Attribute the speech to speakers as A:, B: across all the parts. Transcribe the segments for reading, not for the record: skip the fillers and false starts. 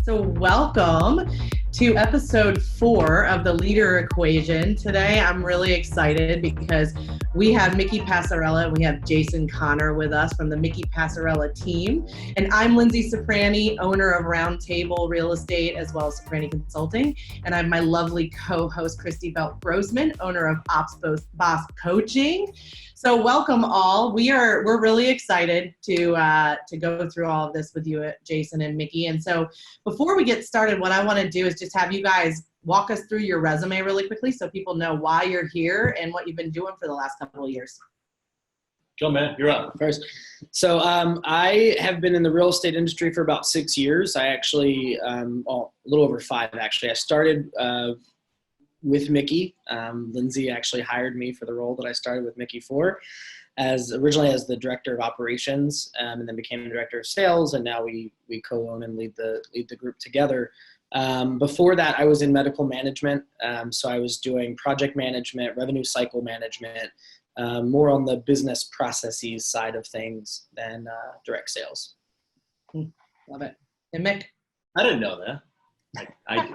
A: So welcome to episode 4 of the Leader Equation. Today I'm really excited because we have Mickey Pascarella and we have Jason Connor with us from the Mickey Pascarella team. And I'm Linzee Ciprani, owner of Roundtable Real Estate as well as Ciprani Consulting. And I have my lovely co-host Christy Grossman, owner of Ops Boss Coaching. So welcome all. We're really excited to go through all of this with you, Jason and Mickey. And so before we get started, what I want to do is just have you guys walk us through your resume really quickly so people know why you're here and what you've been doing for the last couple of years.
B: Go, man. You're up.
C: First. So I have been in the real estate industry for about 6 years. I actually, a little over 5 actually. I started with Mickey. Linzee actually hired me for the role that I started with Mickey for, originally as the director of operations, and then became the director of sales, and now we co-own and lead the group together. Before that, I was in medical management, so I was doing project management, revenue cycle management, more on the business processes side of things than direct sales.
A: Love it. And Mick?
B: I didn't know that. I did.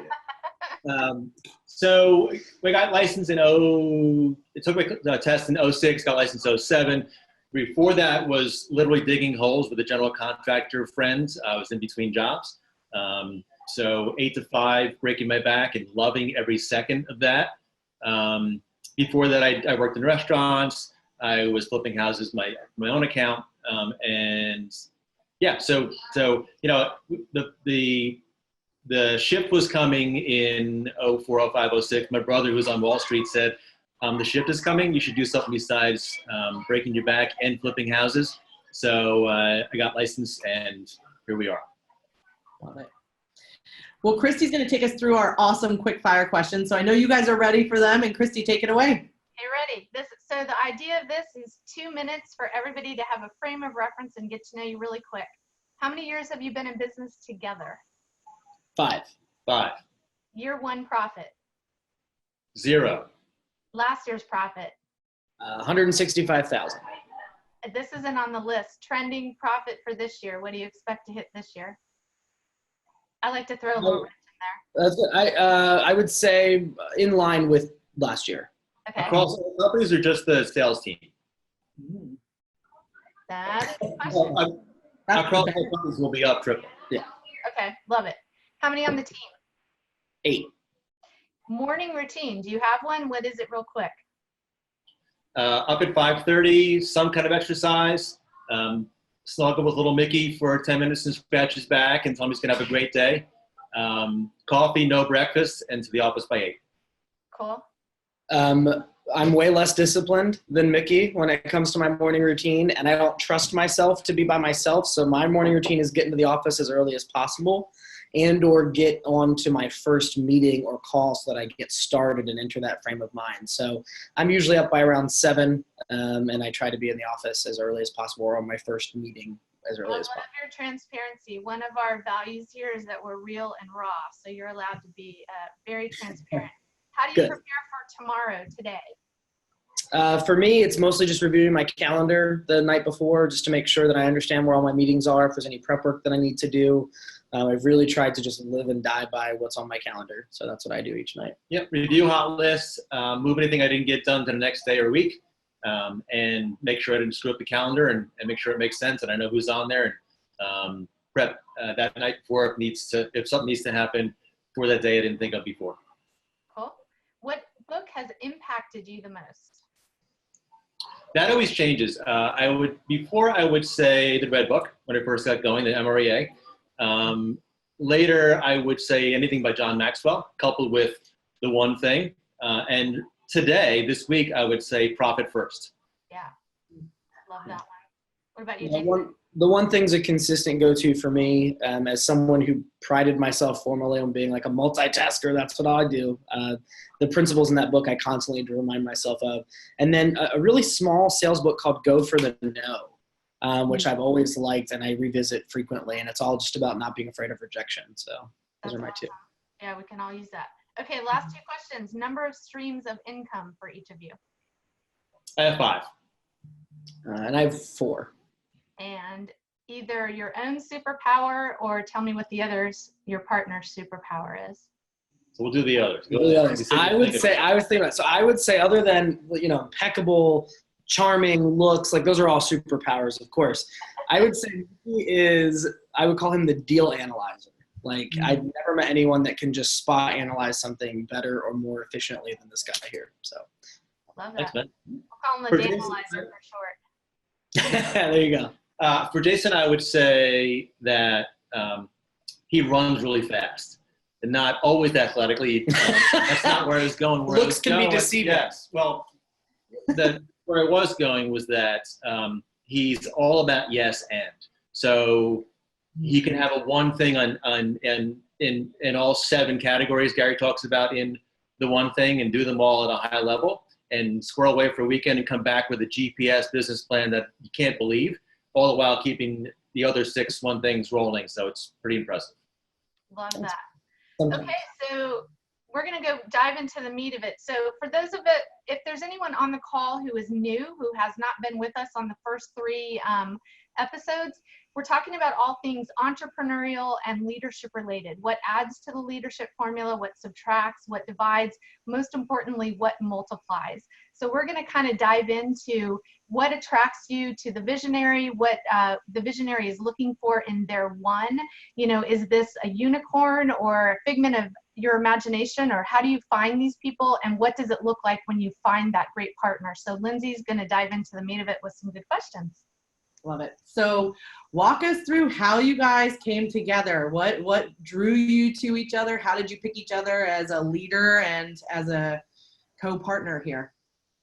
B: So we got licensed it took my test in 06, got licensed in 07. Before that was literally digging holes with a general contractor friend. I was in between jobs. So 8 to 5, breaking my back and loving every second of that. Before that, I worked in restaurants. I was flipping houses my own account. And yeah, so you know, the shift was coming in 04, 05, 06. My brother, who was on Wall Street, said, the shift is coming. You should do something besides breaking your back and flipping houses. So I got licensed, and here we are.
A: Love it. Well, Christy's going to take us through our awesome quick fire questions. So I know you guys are ready for them, and Christy, take it away.
D: Hey, ready. So the idea of this is 2 minutes for everybody to have a frame of reference and get to know you really quick. How many years have you been in business together?
C: 5.
D: Year 1 profit.
B: 0.
D: Last year's profit.
C: 165,000.
D: This isn't on the list. Trending profit for this year. What do you expect to hit this year? I like to throw a little wrench in there.
C: I would say in line with last year.
D: Okay.
B: Across all companies or just the sales team?
D: That is a question.
B: Across all companies will be up triple.
C: Yeah.
D: Okay, love it. How many on the team?
C: 8.
D: Morning routine. Do you have one? What is it real quick?
B: Up at 5:30, some kind of exercise. Snuggle with little Mickey for 10 minutes and scratch his back and tell him he's going to have a great day. Coffee, no breakfast, and to the office by 8.
D: Cool.
C: I'm way less disciplined than Mickey when it comes to my morning routine, and I don't trust myself to be by myself. So my morning routine is getting to the office as early as possible and or get on to my first meeting or call so that I get started and enter that frame of mind. So I'm usually up by around 7, and I try to be in the office as early as possible or on my first meeting as early as possible.
D: One of your transparency. One of our values here is that we're real and raw. So you're allowed to be very transparent. How do you prepare for tomorrow, today?
C: For me, it's mostly just reviewing my calendar the night before just to make sure that I understand where all my meetings are, if there's any prep work that I need to do. I've really tried to just live and die by what's on my calendar. So that's what I do each night.
B: Yep. Review hot lists, move anything I didn't get done to the next day or week, and make sure I didn't screw up the calendar and make sure it makes sense and I know who's on there, and prep that night before if something needs to happen for that day I didn't think of before.
D: Cool. What book has impacted you the most?
B: That always changes. I would say the Red Book when I first got going, the MREA. Later, I would say anything by John Maxwell, coupled with The One Thing. And this week, I would say Profit First.
D: Yeah, love that one. What about you, Jason?
C: The one thing's a consistent go-to for me, as someone who prided myself formerly on being like a multitasker. That's what I do. The principles in that book I constantly need to remind myself of. And then a really small sales book called Go for the No, which I've always liked and I revisit frequently. And it's all just about not being afraid of rejection. So those are my 2.
D: Yeah, we can all use that. Okay, last 2 questions. Number of streams of income for each of you.
B: I have 5.
C: And I have 4.
D: And either your own superpower or tell me what the others, your partner's superpower is.
B: So we'll do the others. Go
C: The
B: ahead.
C: others. I would say, so I would say other than, impeccable, charming looks, like those are all superpowers, of course. I would say I would call him the deal analyzer. Like, I've never met anyone that can just spot analyze something better or more efficiently than this guy here. So,
D: Love
B: Thanks,
D: that.
B: man.
D: I'll call him the
B: For
D: Danalizer for short.
C: there you go.
B: For Jason, I would say that he runs really fast and not always athletically. That's not where I was going. Where
C: Looks can be deceiving.
B: Yes. Well, where I was going was that he's all about yes and. So he can have a one thing in all 7 categories Gary talks about in the one thing and do them all at a high level and squirrel away for a weekend and come back with a GPS business plan that you can't believe, all the while keeping the other 6 one things rolling. So it's pretty impressive.
D: Love that. Okay, so we're going to go dive into the meat of it. So for those of it, if there's anyone on the call who is new, who has not been with us on the first 3 episodes, we're talking about all things entrepreneurial and leadership related. What adds to the leadership formula, what subtracts, what divides, most importantly, what multiplies. So we're going to kind of dive into what attracts you to the visionary, what the visionary is looking for in their one. Is this a unicorn or a figment of your imagination, or how do you find these people, and what does it look like when you find that great partner? So Linzee's going to dive into the meat of it with some good questions.
A: Love it. So walk us through how you guys came together. What drew you to each other? How did you pick each other as a leader and as a co-partner here?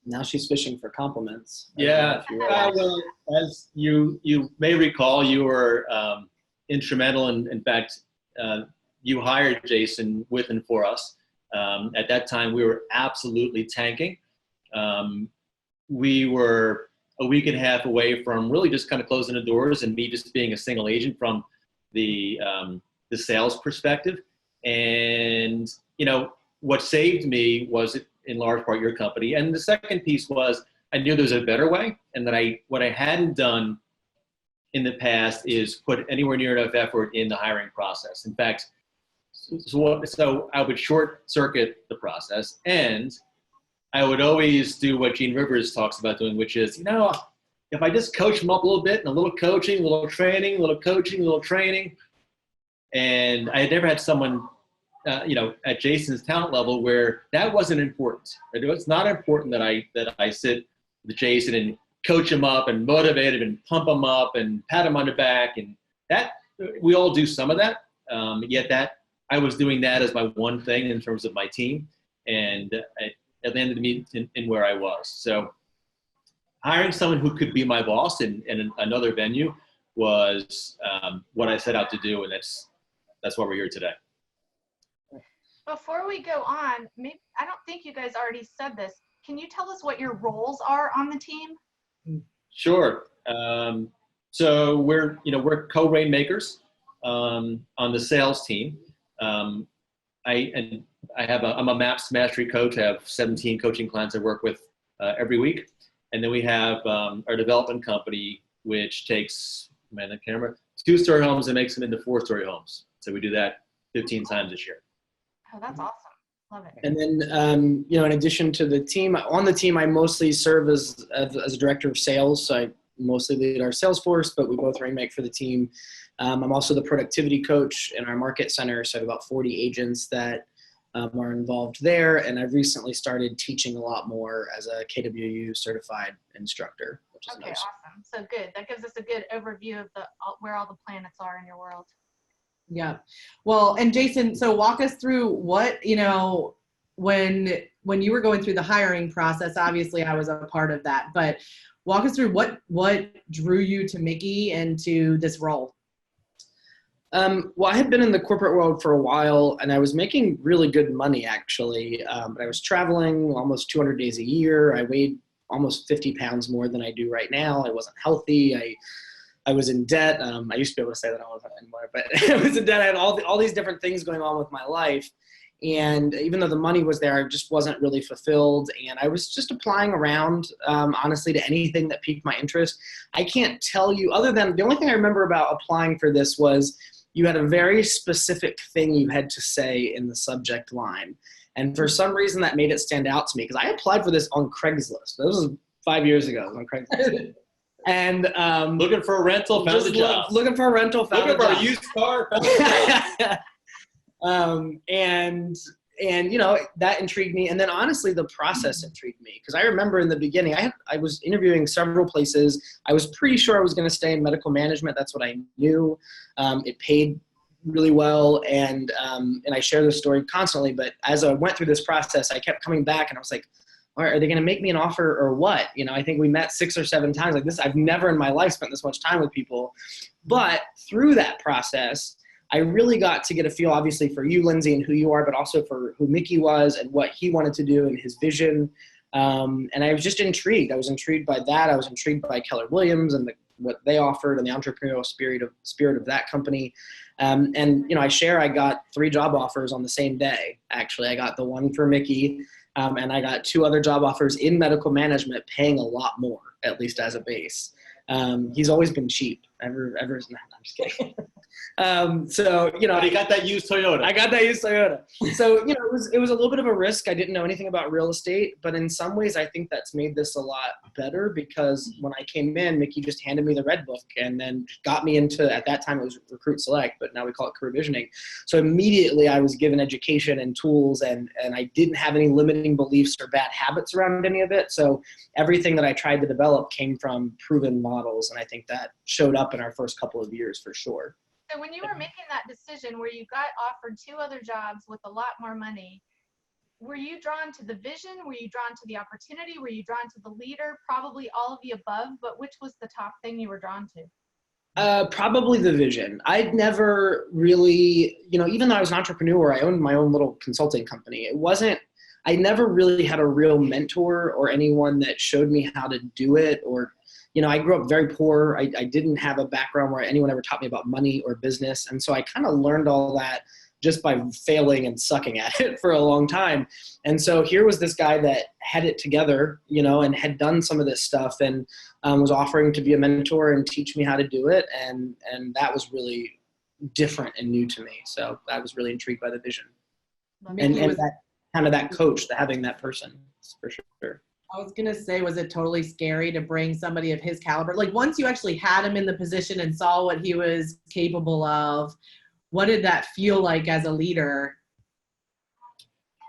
C: Now she's fishing for compliments.
B: Yeah. Well, as you may recall, you were instrumental in fact, you hired Jason with and for us. At that time, we were absolutely tanking. We were a week and a half away from really just kind of closing the doors and me just being a single agent from the sales perspective. And, what saved me was in large part your company. And the second piece was I knew there was a better way, and that what I hadn't done in the past is put anywhere near enough effort in the hiring process. In fact, so I would short circuit the process, and I would always do what Gene Rivers talks about doing, which is, if I just coach them up a little bit, and a little coaching, a little training, a little coaching, a little training. And I had never had someone, at Jason's talent level where that wasn't important. It's not important that I sit with Jason and coach him up and motivate him and pump him up and pat him on the back. And that, we all do some of that. Yet that I was doing that as my one thing in terms of my team. And it landed me in where I was. So hiring someone who could be my boss in another venue was what I set out to do, and that's why we're here today.
D: Before we go on, I don't think you guys already said this. Can you tell us what your roles are on the team?
B: Sure. So we're co-rainmakers on the sales team. I'm a MAPS mastery coach. I have 17 coaching clients I work with every week. And then we have our development company, which takes, I can't remember, 2-story homes and makes them into 4-story homes. So we do that 15 times this year.
D: Oh, that's awesome. Love it.
C: And then, in addition to the team, on the team, I mostly serve as a director of sales. So I mostly lead our sales force, but we both rainmake for the team. I'm also the productivity coach in our market center. So I have about 40 agents that are involved there. And I've recently started teaching a lot more as a KWU certified instructor, which is nice.
D: Awesome. So good. That gives us a good overview of where all the planets are in your world.
A: Yeah. Well, and Jason, so walk us through what, when you were going through the hiring process, obviously I was a part of that, but walk us through what drew you to Mickey and to this role.
C: Well, I had been in the corporate world for a while, and I was making really good money, actually. But I was traveling almost 200 days a year. I weighed almost 50 pounds more than I do right now. I wasn't healthy. I was in debt. I used to be able to say that I wasn't anymore, but I was in debt. I had all these different things going on with my life. And even though the money was there, I just wasn't really fulfilled. And I was just applying around, honestly, to anything that piqued my interest. I can't tell you, other than the only thing I remember about applying for this was you had a very specific thing you had to say in the subject line. And for some reason that made it stand out to me, because I applied for this on Craigslist. This was 5 years ago on Craigslist. And
B: looking for a rental, found a job.
C: Looking for a rental, found a job.
B: Looking for a used car, found a job.
C: And you know, that intrigued me. And then honestly, the process intrigued me, because I remember in the beginning, I was interviewing several places. I was pretty sure I was going to stay in medical management. That's what I knew. It paid really well. And I share this story constantly, but as I went through this process, I kept coming back and I was like, all right, are they going to make me an offer or what? You know, I think we met 6 or 7 times like this. I've never in my life spent this much time with people. But through that process, I really got to get a feel, obviously, for you, Linzee, and who you are, but also for who Mickey was and what he wanted to do and his vision. And I was just intrigued. I was intrigued by that. I was intrigued by Keller Williams and what they offered and the entrepreneurial spirit of that company. And, you know, I got 3 job offers on the same day. Actually, I got the one for Mickey, and I got 2 other job offers in medical management paying a lot more, at least as a base. He's always been cheap. No, I'm just kidding. So, you know,
B: but he got that used Toyota.
C: I got that used Toyota. So, you know, it was a little bit of a risk. I didn't know anything about real estate, but in some ways I think that's made this a lot better, because when I came in, Mickey just handed me the red book and then got me into, at that time it was Recruit Select, but now we call it career visioning. So immediately I was given education and tools, and I didn't have any limiting beliefs or bad habits around any of it. So everything that I tried to develop came from proven models. And I think that showed up in our first couple of years for sure.
D: So when you were making that decision where you got offered 2 other jobs with a lot more money, were you drawn to the vision? Were you drawn to the opportunity? Were you drawn to the leader? Probably all of the above, but which was the top thing you were drawn to?
C: Probably the vision. I'd never really, you know, even though I was an entrepreneur, I owned my own little consulting company. I never really had a real mentor or anyone that showed me how to do it. Or, you know, I grew up very poor. I didn't have a background where anyone ever taught me about money or business. And so I kind of learned all that just by failing and sucking at it for a long time. And so here was this guy that had it together, you know, and had done some of this stuff, and was offering to be a mentor and teach me how to do it. And that was really different and new to me. So I was really intrigued by the vision. And that kind of that coach, having that person, for sure.
A: I was going to say, was it totally scary to bring somebody of his caliber? Like, once you actually had him in the position and saw what he was capable of, what did that feel like as a leader?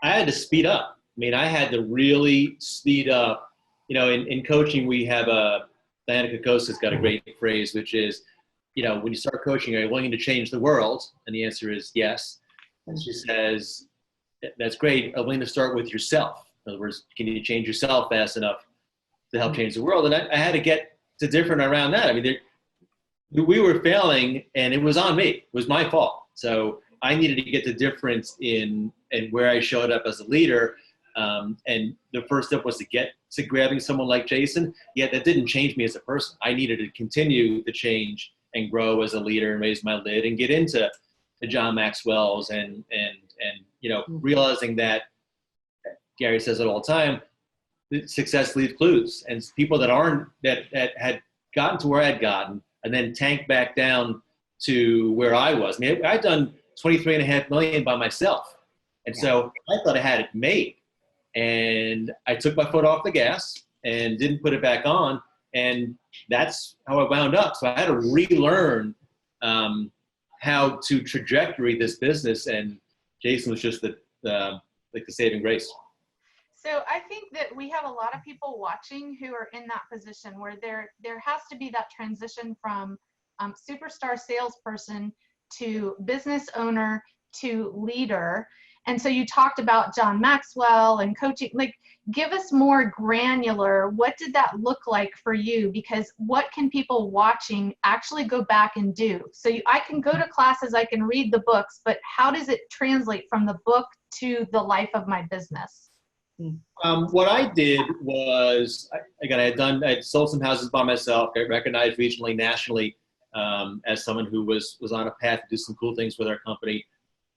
B: I had to speed up. I mean, I had to really speed up. You know, in coaching, we have Diana Kokoska's got a great phrase, which is, you know, when you start coaching, are you willing to change the world? And the answer is yes. And she says, that's great. I'm willing to start with yourself. In other words, can you change yourself fast enough to help change the world? And I had to get to different around that. I mean, we were failing, and it was on me. It was my fault. So I needed to get the difference in where I showed up as a leader. And the first step was to get to grabbing someone like Jason. Yet that didn't change me as a person. I needed to continue to change and grow as a leader and raise my lid and get into the John Maxwell's and you know, realizing that Gary says it all the time, success leaves clues. And people that had gotten to where I had gotten and then tanked back down to where I was. I mean, I'd done $23.5 million by myself. And so I thought I had it made. And I took my foot off the gas and didn't put it back on. And that's how I wound up. So I had to relearn how to trajectory this business. And Jason was just the saving grace.
D: So I think that we have a lot of people watching who are in that position where there has to be that transition from superstar salesperson to business owner to leader. And so you talked about John Maxwell and coaching. Like, give us more granular. What did that look like for you? Because what can people watching actually go back and do? So I can go to classes, I can read the books, but how does it translate from the book to the life of my business?
B: What I did was, I had sold some houses by myself. I recognized regionally, nationally, as someone who was on a path to do some cool things with our company.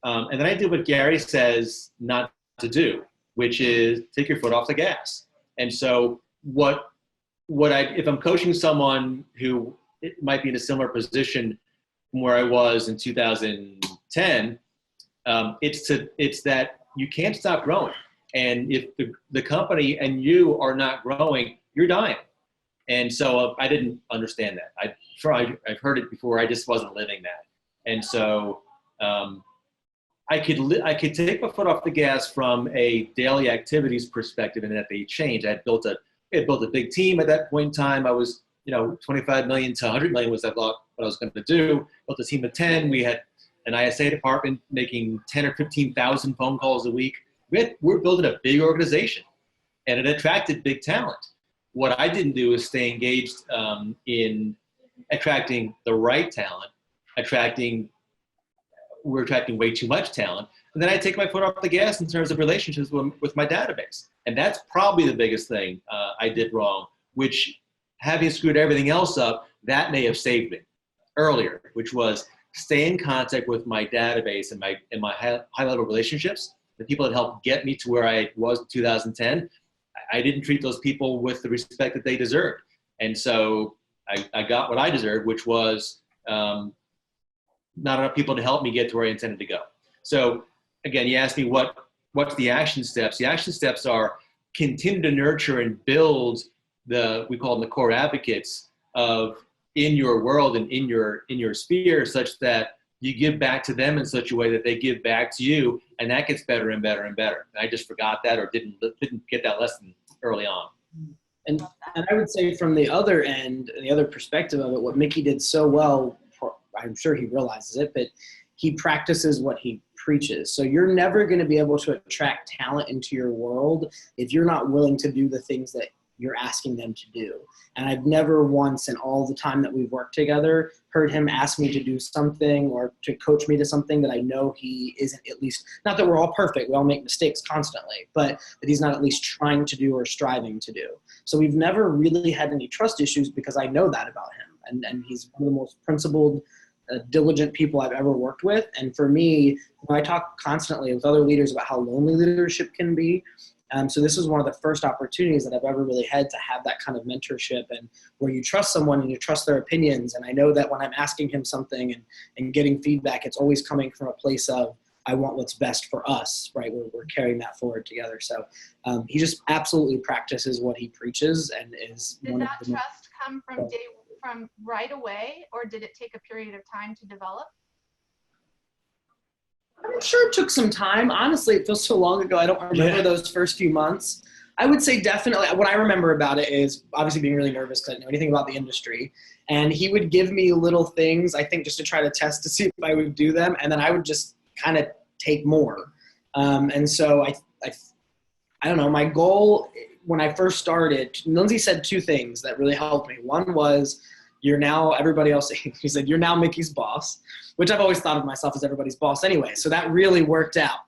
B: And then I did what Gary says not to do, which is take your foot off the gas. And so if I'm coaching someone who might be in a similar position from where I was in 2010, it's that you can't stop growing. And if the company and you are not growing, you're dying. And so I didn't understand that. I've heard it before. I just wasn't living that. And so I could take my foot off the gas from a daily activities perspective, and that they changed. I had built a big team at that point in time. I was, 25 million to 100 million was I thought what I was going to do. Built a team of 10. We had an ISA department making 10 or 15,000 phone calls a week. We're building a big organization, and it attracted big talent. What I didn't do is stay engaged in attracting the right talent. We're attracting way too much talent. And then I take my foot off the gas in terms of relationships with my database. And that's probably the biggest thing I did wrong, which, having screwed everything else up, that may have saved me earlier, which was stay in contact with my database and my high-level relationships, the people that helped get me to where I was in 2010. I didn't treat those people with the respect that they deserved. And so I got what I deserved, which was not enough people to help me get to where I intended to go. So again, you asked me what's the action steps. The action steps are continue to nurture and build we call them the core advocates in your world and in your sphere, such that you give back to them in such a way that they give back to you, and that gets better and better and better. And I just forgot that, or didn't get that lesson early on.
C: And I would say from the other end, the other perspective of it, what Mickey did so well, I'm sure he realizes it, but he practices what he preaches. So you're never going to be able to attract talent into your world if you're not willing to do the things that you're asking them to do. And I've never once in all the time that we've worked together heard him ask me to do something or to coach me to something that I know he isn't, at least, not that we're all perfect, we all make mistakes constantly, but that he's not at least trying to do or striving to do. So we've never really had any trust issues because I know that about him. And he's one of the most principled, diligent people I've ever worked with. And for me, I talk constantly with other leaders about how lonely leadership can be. So this is one of the first opportunities that I've ever really had to have that kind of mentorship, and where you trust someone and you trust their opinions. And I know that when I'm asking him something and getting feedback, it's always coming from a place of, I want what's best for us, right? We're carrying that forward together. So he just absolutely practices what he preaches, and is
D: Did
C: one of
D: that
C: the
D: trust come from right away, or did it take a period of time to develop?
C: I'm sure it took some time. Honestly, it feels so long ago. I don't remember those first few months. I would say definitely what I remember about it is obviously being really nervous because I didn't know anything about the industry. And he would give me little things, I think, just to try to test to see if I would do them. And then I would just kind of take more. And so I don't know, my goal when I first started, Linzee said two things that really helped me. One was, you're now everybody else. He said, you're now Mickey's boss, which I've always thought of myself as everybody's boss anyway. So that really worked out.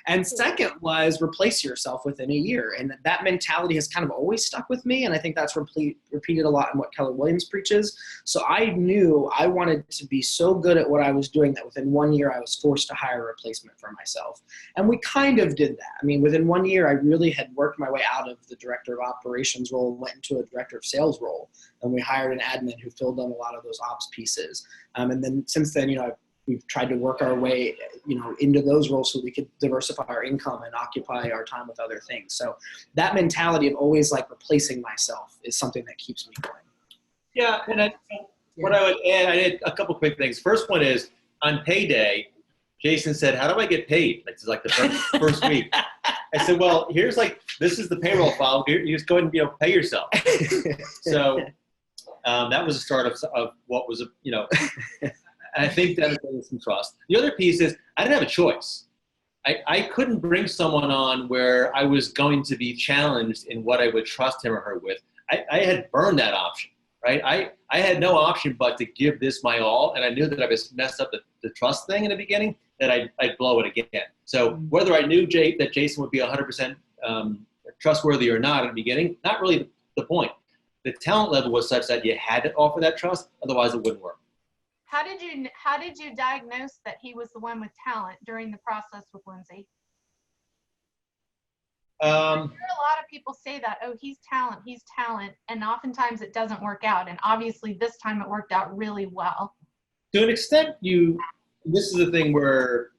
C: And second was replace yourself within a year. And that mentality has kind of always stuck with me. And I think that's repeated a lot in what Keller Williams preaches. So I knew I wanted to be so good at what I was doing that within 1 year I was forced to hire a replacement for myself. And we kind of did that. I mean, within 1 year, I really had worked my way out of the director of operations role and went into a director of sales role. And we hired an admin who filled in a lot of those ops pieces. And then since then, we've tried to work our way, into those roles so we could diversify our income and occupy our time with other things. So that mentality of always replacing myself is something that keeps me going.
B: Yeah, and what I would add, I had a couple quick things. First one is, on payday, Jason said, "How do I get paid?" It's like the first week. I said, "Well, here's this is the payroll file. You just go ahead and pay yourself." So that was the start of what was And I think that is some trust. The other piece is I didn't have a choice. I couldn't bring someone on where I was going to be challenged in what I would trust him or her with. I had burned that option, right? I had no option but to give this my all, and I knew that I was messed up the trust thing in the beginning, that I'd blow it again. So whether I knew that Jason would be 100% trustworthy or not at the beginning, not really the point. The talent level was such that you had to offer that trust, otherwise it wouldn't work.
D: How did you diagnose that he was the one with talent during the process with Linzee? I hear a lot of people say that, oh, he's talent, and oftentimes it doesn't work out. And obviously this time it worked out really well.
B: To an extent, this is the thing where,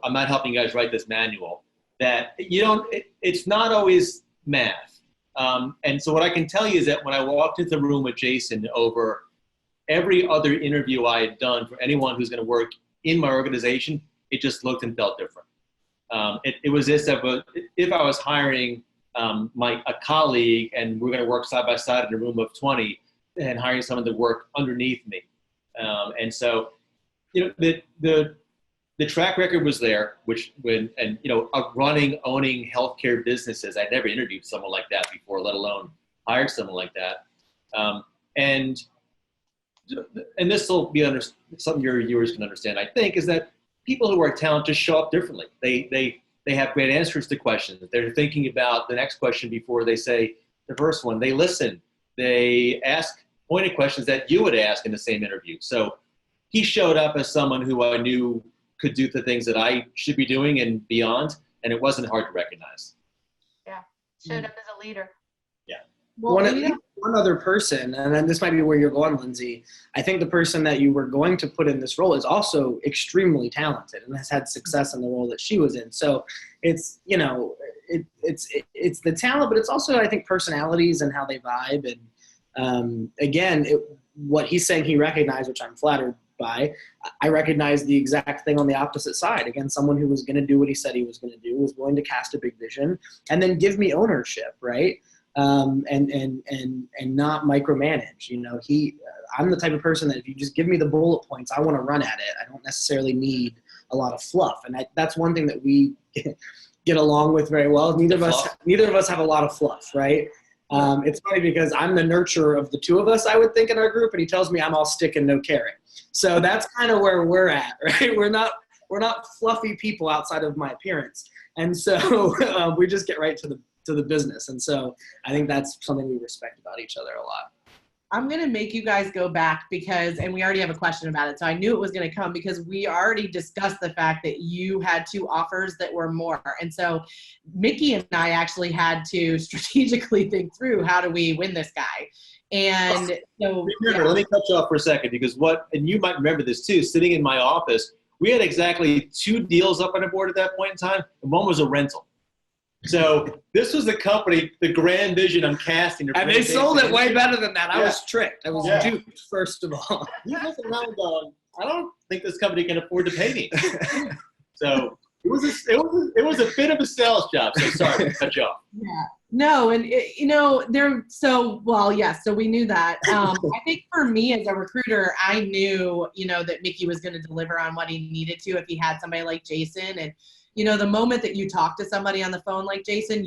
B: I'm not helping you guys write this manual, that it's not always math. And so what I can tell you is that when I walked into the room with Jason, over every other interview I had done for anyone who's going to work in my organization, it just looked and felt different. It was this, if I was hiring a colleague and we're going to work side by side in a room of 20 and hiring someone to work underneath me. And so, the track record was there, owning healthcare businesses. I'd never interviewed someone like that before, let alone hired someone like that. And this will be something your viewers can understand, I think, is that people who are talented just show up differently. They have great answers to questions. They're thinking about the next question before they say the first one. They listen. They ask pointed questions that you would ask in the same interview. So he showed up as someone who I knew could do the things that I should be doing and beyond, and it wasn't hard to recognize.
D: Yeah, showed up as a leader.
B: Yeah.
C: Well, one other person, and then this might be where you're going, Linzee. I think the person that you were going to put in this role is also extremely talented and has had success in the role that she was in. So it's it's the talent, but it's also, I think, personalities and how they vibe. And again, what he's saying he recognized, which I'm flattered by, I recognize the exact thing on the opposite side. Again, someone who was going to do what he said he was going to do, was willing to cast a big vision, and then give me ownership, right? And not micromanage. I'm the type of person that if you just give me the bullet points, I want to run at it. I don't necessarily need a lot of fluff, and that's one thing that we get along with very well. Neither of us have a lot of fluff, right? It's funny because I'm the nurturer of the two of us, I would think, in our group, and he tells me I'm all stick and no carrot. So that's kind of where we're at, right? We're not fluffy people outside of my appearance, and so we just get right to the business. And so I think that's something we respect about each other a lot.
A: I'm going to make you guys go back and we already have a question about it. So I knew it was going to come because we already discussed the fact that you had 2 offers that were more. And so Mickey and I actually had to strategically think through, how do we win this guy? And so
B: remember, let me cut you off for a second, because and you might remember this too, sitting in my office, we had exactly 2 deals up on the board at that point in time, and one was a rental. So this was the company, the grand vision I'm casting.
C: And they sold it way better than that. I was tricked. I was duped, first of all.
B: You listen around going, I don't think this company can afford to pay me. So it was a bit of a sales job. So sorry to cut you off.
A: Yeah. No, and so we knew that. I think for me as a recruiter, I knew, that Mickey was going to deliver on what he needed to if he had somebody like Jason. And the moment that you talk to somebody on the phone like Jason,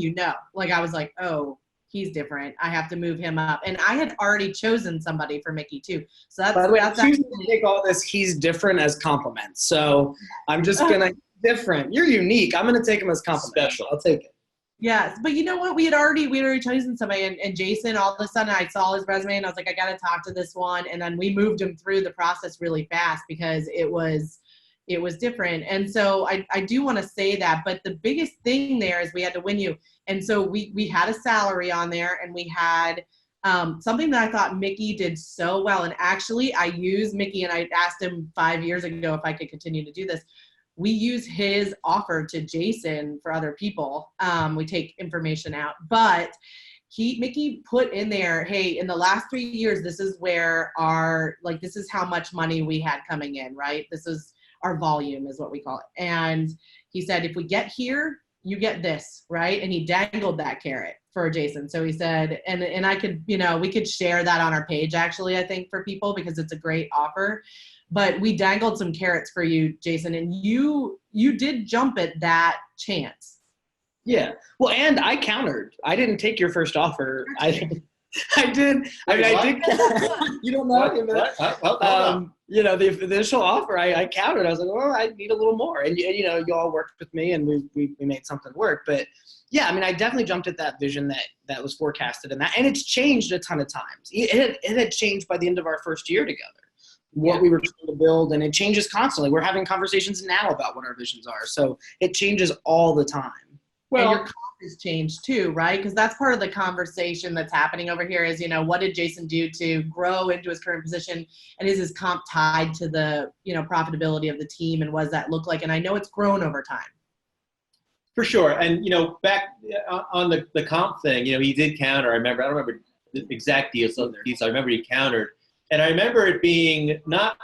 A: like I was like, oh, he's different. I have to move him up. And I had already chosen somebody for Mickey too. So that's,
C: by the way, I'm choosing to take all this "he's different" as compliments. So I'm just going to, different. You're unique. I'm going to take him as compliments. Special. I'll take it.
A: Yes. But you know what? We had already chosen somebody, and Jason, all of a sudden I saw his resume and I was like, I got to talk to this one. And then we moved him through the process really fast because it was different. And so I do want to say that, but the biggest thing there is we had to win you. And so we had a salary on there, and we had something that I thought Mickey did so well. And actually I used Mickey, and I asked him 5 years ago if I could continue to do this. We use his offer to Jason for other people. We take information out, but Mickey put in there, hey, in the last 3 years, this is where this is how much money we had coming in, right? This is our volume, is what we call it. And he said, if we get here, you get this, right? And he dangled that carrot for Jason. So he said, and I could, we could share that on our page, actually, I think, for people, because it's a great offer. But we dangled some carrots for you, Jason, and you did jump at that chance.
C: Yeah. Well, and I countered. I didn't take your first offer. I did. I did. You don't know. The initial offer, I countered. I was like, well, I need a little more. And you all worked with me, and we made something work. But yeah, I definitely jumped at that vision that was forecasted, and it's changed a ton of times. It had changed by the end of our first year together. what we were trying to build, and it changes constantly. We're having conversations now about what our visions are. So it changes all the time.
A: Well, and your comp has changed too, right? Because that's part of the conversation that's happening over here is, what did Jason do to grow into his current position? And is his comp tied to the, profitability of the team? And what does that look like? And I know it's grown over time.
B: For sure. And, back on the comp thing, he did counter. I don't remember the exact deals. I remember he countered. And I remember it being not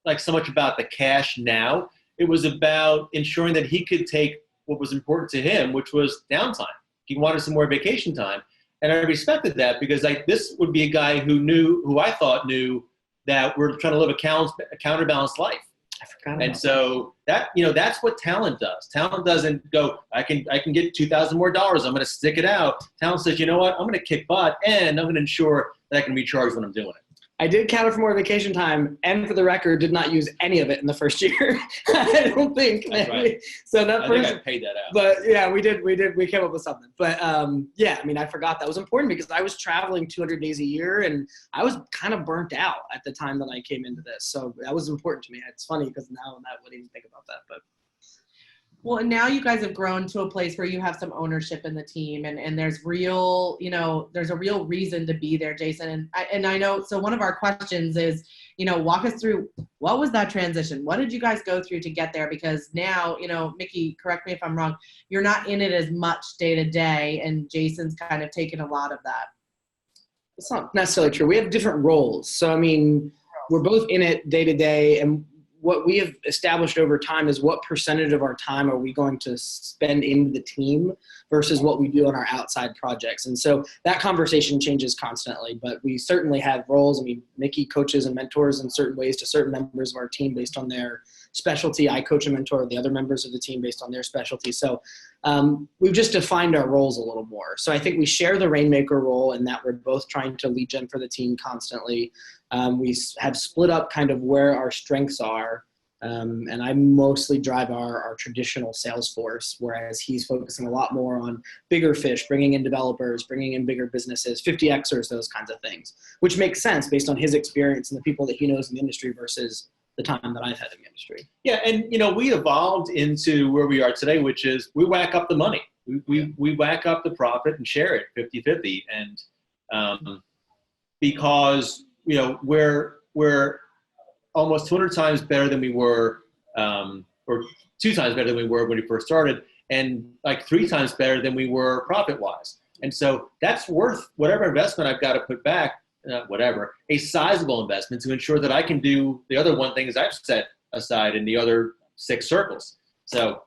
B: like so much about the cash now. It was about ensuring that he could take what was important to him, which was downtime. He wanted some more vacation time. And I respected that because this would be a guy who I thought knew that we're trying to live a counterbalanced life.
C: I forgot.
B: And so that, that's what talent does. Talent doesn't go, I can get $2,000 more. I'm going to stick it out. Talent says, you know what? I'm going to kick butt and I'm going to ensure that I can be charged when I'm doing it.
C: I did counter for more vacation time, and for the record, did not use any of it in the first year. I don't think.
B: That's right.
C: So that
B: I think I paid that out.
C: But yeah, we did. We came up with something. But I forgot that was important because I was traveling 200 days a year, and I was kind of burnt out at the time that I came into this. So that was important to me. It's funny because now I wouldn't even think about that, but.
A: Well, and now you guys have grown to a place where you have some ownership in the team and there's real, there's a real reason to be there, Jason. And I know, so one of our questions is, walk us through what was that transition? What did you guys go through to get there? Because now, Mickey, correct me if I'm wrong, you're not in it as much day to day and Jason's kind of taken a lot of that.
C: It's not necessarily true. We have different roles. So, we're both in it day to day, and what we have established over time is what percentage of our time are we going to spend in the team versus what we do on our outside projects. And so that conversation changes constantly, but we certainly have roles. Mickey coaches and mentors in certain ways to certain members of our team based on their specialty. I coach and mentor the other members of the team based on their specialty. So we've just defined our roles a little more. So I think we share the rainmaker role in that we're both trying to lead gen for the team constantly. We have split up kind of where our strengths are. And I mostly drive our traditional sales force, whereas he's focusing a lot more on bigger fish, bringing in developers, bringing in bigger businesses, 50Xers, those kinds of things, which makes sense based on his experience and the people that he knows in the industry versus the time that I've had in the industry.
B: Yeah, and we evolved into where we are today, which is we whack up the money. We whack up the profit and share it 50-50. And because, we're almost 200 times better than we were, or 2 times better than we were when we first started, and like 3 times better than we were profit-wise. And so that's worth whatever investment I've got to put back, a sizable investment to ensure that I can do the other 1 things I've set aside in the other 6 circles. So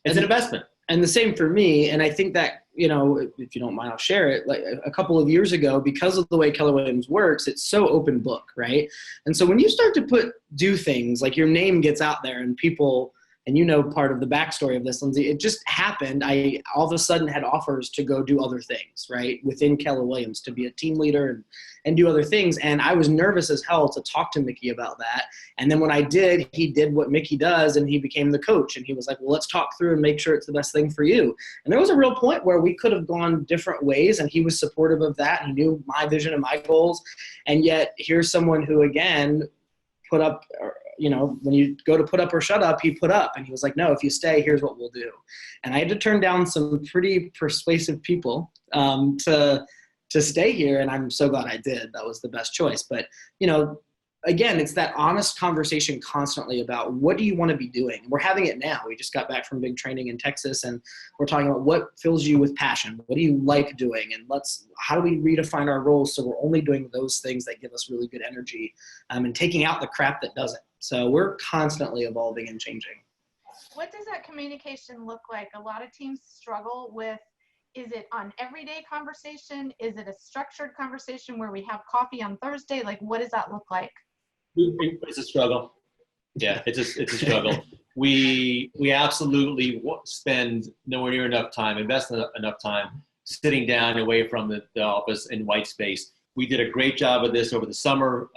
B: it's an investment.
C: And the same for me. And I think that, if you don't mind, I'll share it. Like a couple of years ago, because of the way Keller Williams works, it's so open book, right? And so when you start to do things like your name gets out there and people, and part of the backstory of this, Linzee, it just happened. I all of a sudden had offers to go do other things, right? Within Keller Williams to be a team leader and do other things. And I was nervous as hell to talk to Mickey about that. And then when I did, he did what Mickey does and he became the coach. And he was like, well, let's talk through and make sure it's the best thing for you. And there was a real point where we could have gone different ways and he was supportive of that. He knew my vision and my goals. And yet here's someone who, again, put up, when you go to put up or shut up, he put up. And he was like, no, if you stay, here's what we'll do. And I had to turn down some pretty persuasive people to stay here. And I'm so glad I did. That was the best choice. But, again, it's that honest conversation constantly about what do you want to be doing? We're having it now. We just got back from big training in Texas and we're talking about what fills you with passion. What do you like doing? And how do we redefine our roles so we're only doing those things that give us really good energy and taking out the crap that doesn't. So we're constantly evolving and changing.
D: What does that communication look like? A lot of teams struggle with, is it an everyday conversation? Is it a structured conversation where we have coffee on Thursday? Like, what does that look like?
B: It's a struggle. Yeah, it's a struggle. We absolutely spend nowhere near enough time, invest enough time sitting down away from the office in white space. We did a great job of this over the summer,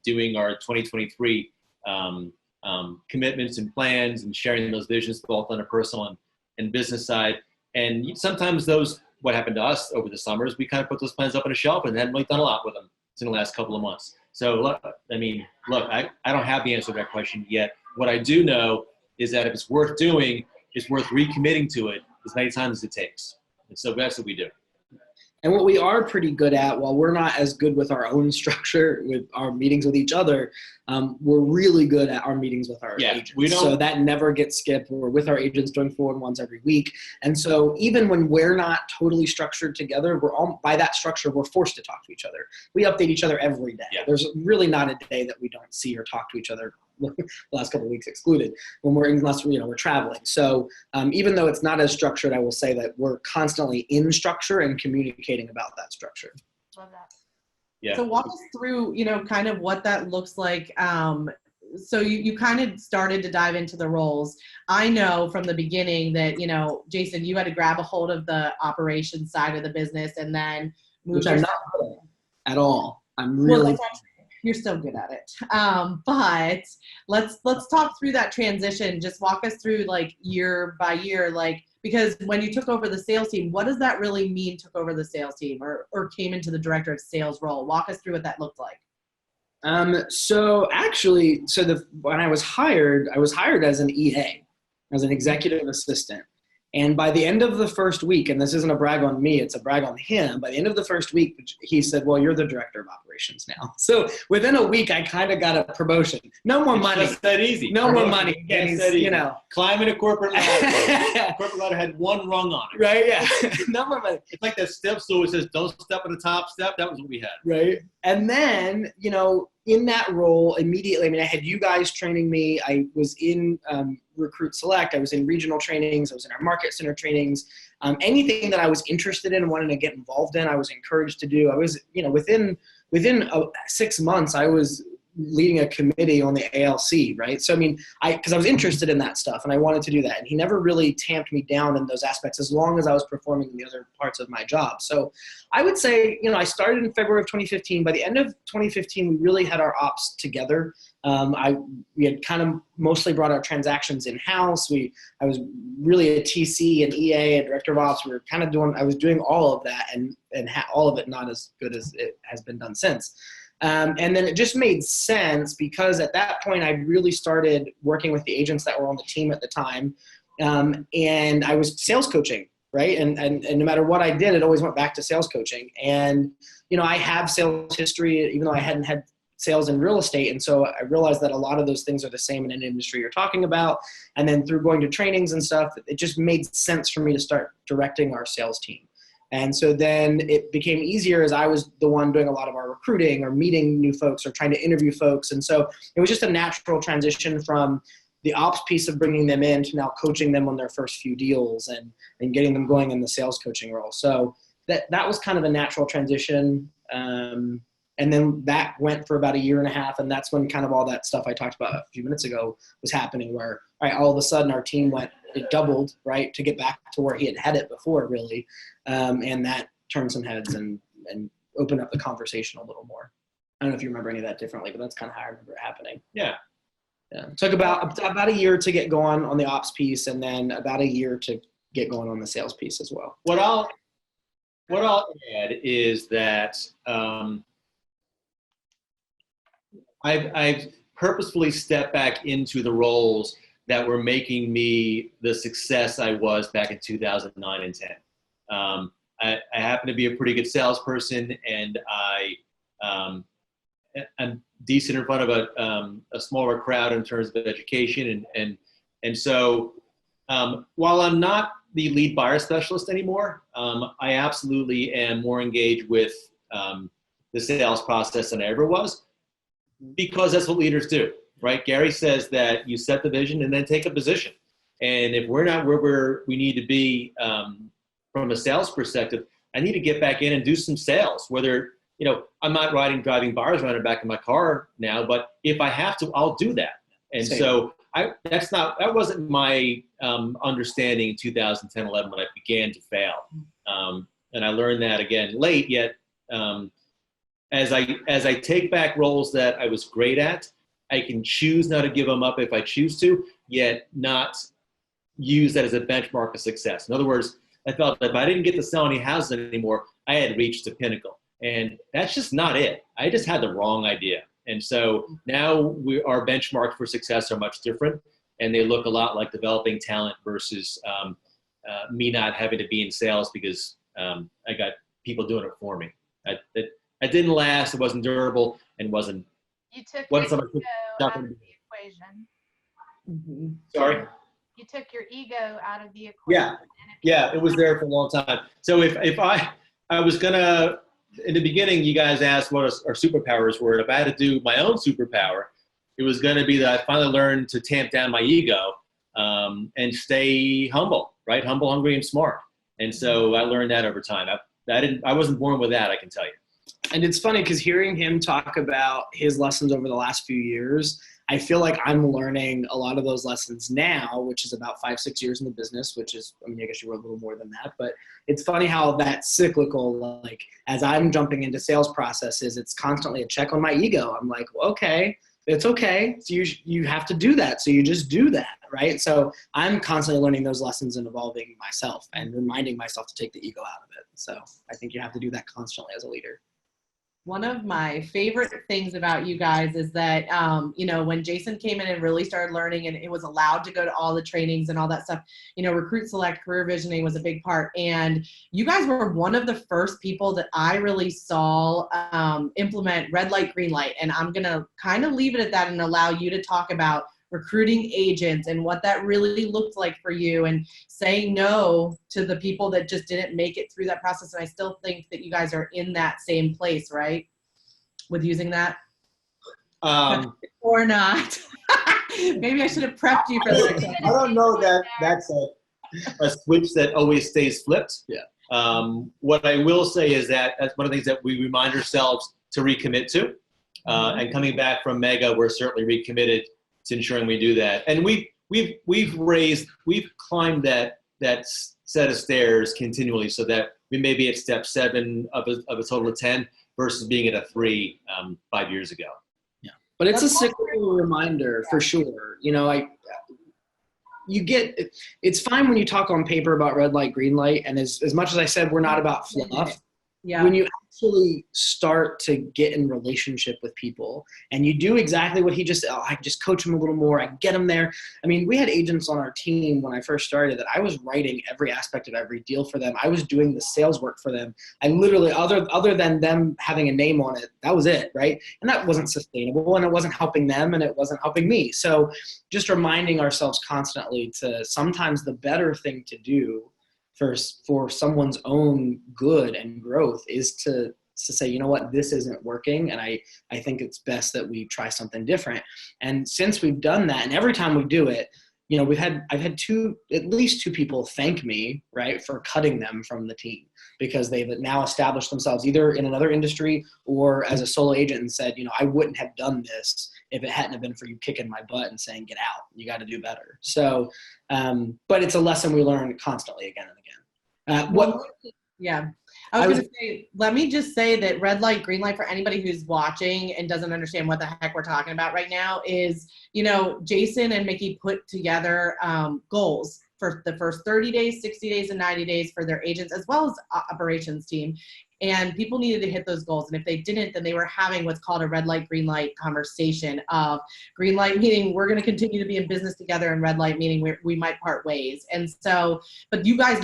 B: doing our 2023 commitments and plans and sharing those visions both on a personal and business side. And sometimes what happened to us over the summers, we kind of put those plans up on a shelf and hadn't really done a lot with them in the last couple of months. So look, I don't have the answer to that question yet. What I do know is that if it's worth doing, it's worth recommitting to it as many times as it takes. And so that's what we do.
C: And what we are pretty good at, while we're not as good with our own structure, with our meetings with each other, we're really good at our meetings with our agents. So that never gets skipped. We're with our agents doing 4-on-1s every week. And so even when we're not totally structured together, by that structure, we're forced to talk to each other. We update each other every day. Yeah. There's really not a day that we don't see or talk to each other, the last couple of weeks excluded, unless we're traveling. So even though it's not as structured, I will say that we're constantly in structure and communicating about that structure.
D: Love that.
A: Yeah. So walk us through, kind of what that looks like. So you kind of started to dive into the roles. I know from the beginning that, Jason, you had to grab a hold of the operations side of the business and then move.
C: Which I'm not good at all. I'm really.
A: You're still good at it. But let's talk through that transition. Just walk us through like year by year, because when you took over the sales team, what does that really mean, took over the sales team or came into the director of sales role? Walk us through what that looked like.
C: When I was hired as an EA, as an executive assistant. And by the end of the first week, and this isn't a brag on me, it's a brag on him. By the end of the first week, he said, well, you're the director of operations now. So within a week, I kind of got a promotion. No more money.
B: It's that easy.
C: No more money.
B: And he's, climbing a corporate ladder. Corporate ladder had one rung on it.
C: Right, yeah. No more money.
B: It's like that step stool that says, don't step on the top step. That was what we had.
C: Right. And then, in that role immediately, I had you guys training me. I was in Recruit Select. I was in regional trainings. I was in our market center trainings. Anything that I was interested in and wanted to get involved in, I was encouraged to do. I was, within 6 months, I was leading a committee on the ALC, right? So, because I was interested in that stuff and I wanted to do that. And he never really tamped me down in those aspects as long as I was performing the other parts of my job. So I would say, I started in February of 2015. By the end of 2015, we really had our ops together. We had kind of mostly brought our transactions in-house. I was really a TC and EA and director of ops. We were kind of I was doing all of that and all of it not as good as it has been done since. And then it just made sense because at that point I really started working with the agents that were on the team at the time. And I was sales coaching, right? And no matter what I did, it always went back to sales coaching. And, I have sales history, even though I hadn't had sales in real estate. And so I realized that a lot of those things are the same in an industry you're talking about. And then through going to trainings and stuff, it just made sense for me to start directing our sales team. And so then it became easier as I was the one doing a lot of our recruiting or meeting new folks or trying to interview folks. And so it was just a natural transition from the ops piece of bringing them in to now coaching them on their first few deals and getting them going in the sales coaching role. So that was kind of a natural transition. And then that went for about a year and a half. And that's when kind of all that stuff I talked about a few minutes ago was happening where, all of a sudden our team it doubled, right, to get back to where he had it before, really. And that turned some heads and opened up the conversation a little more. I don't know if you remember any of that differently, but that's kind of how I remember it happening.
B: Yeah.
C: It took about a year to get going on the ops piece and then about a year to get going on the sales piece as well.
B: What I'll add is that I've purposefully stepped back into the roles that were making me the success I was back in 2009 and 10. I happen to be a pretty good salesperson, and I'm decent in front of a smaller crowd in terms of education. And so while I'm not the lead buyer specialist anymore, I absolutely am more engaged with the sales process than I ever was, because that's what leaders do. Right? Gary says that you set the vision and then take a position. And if we're not where we need to be from a sales perspective, I need to get back in and do some sales. Whether, I'm not driving bars around the back of my car now, but if I have to, I'll do that. And Same. So that wasn't my understanding in 2010, 11 when I began to fail. And I learned that again late, yet as I take back roles that I was great at, I can choose not to give them up if I choose to, yet not use that as a benchmark of success. In other words, I felt that if I didn't get to sell any houses anymore, I had reached the pinnacle. And that's just not it. I just had the wrong idea. And so now our benchmarks for success are much different, and they look a lot like developing talent versus me not having to be in sales because I got people doing it for me. That didn't last. It wasn't durable, and wasn't.
D: You took your ego out of the equation.
A: Mhm.
B: Sorry.
D: You took your ego out of the equation.
B: Yeah, it was there for a long time. So if I was gonna, in the beginning, you guys asked what our superpowers were. And if I had to do my own superpower, it was going to be that I finally learned to tamp down my ego and stay humble, right? Humble, hungry, and smart. And so I learned that over time. I wasn't born with that, I can tell you.
C: And it's funny because hearing him talk about his lessons over the last few years, I feel like I'm learning a lot of those lessons now, which is about 5-6 years in the business, which is, I mean, I guess you were a little more than that, but it's funny how that's cyclical. Like as I'm jumping into sales processes, it's constantly a check on my ego. I'm like, well, okay, it's okay. So you have to do that. So you just do that, right? So I'm constantly learning those lessons and evolving myself and reminding myself to take the ego out of it. So I think you have to do that constantly as a leader.
A: One of my favorite things about you guys is that, when Jason came in and really started learning and it was allowed to go to all the trainings and all that stuff, Recruit Select, career visioning was a big part. And you guys were one of the first people that I really saw implement red light, green light. And I'm going to kind of leave it at that and allow you to talk about recruiting agents and what that really looked like for you and saying no to the people that just didn't make it through that process. And I still think that you guys are in that same place, right? With using that? Or not. Maybe I should have prepped you for that.
B: I don't know that that's a switch that always stays flipped.
C: Yeah.
B: What I will say is that that's one of the things that we remind ourselves to recommit to. And coming back from Mega, we're certainly recommitted to ensuring we do that. And we've climbed that set of stairs continually so that we may be at step 7 of a total of 10 versus being at a 3 5 years ago.
C: Yeah, but it's a cyclical reminder for sure. It's fine when you talk on paper about red light, green light. And as much as I said, we're not about fluff.
A: Yeah.
C: When you actually start to get in relationship with people and you do exactly what he just said, I just coach them a little more. I get them there. I mean, we had agents on our team when I first started that I was writing every aspect of every deal for them. I was doing the sales work for them. I literally, other than them having a name on it, that was it, right? And that wasn't sustainable and it wasn't helping them and it wasn't helping me. So just reminding ourselves constantly to sometimes the better thing to do for someone's own good and growth is to say, you know what, this isn't working. And I think it's best that we try something different. And since we've done that, and every time we do it, I've had at least two people thank me, right, for cutting them from the team because they've now established themselves either in another industry or as a solo agent and said, I wouldn't have done this if it hadn't have been for you kicking my butt and saying, get out, you got to do better. So, but it's a lesson we learn constantly again and again.
A: Yeah. I was going to say, let me just say that red light, green light for anybody who's watching and doesn't understand what the heck we're talking about right now is, Jason and Mickey put together goals for the first 30 days, 60 days, and 90 days for their agents as well as operations team. And people needed to hit those goals. And if they didn't, then they were having what's called a red light, green light conversation of green light meaning we're going to continue to be in business together and red light meaning we might part ways. And so, but you guys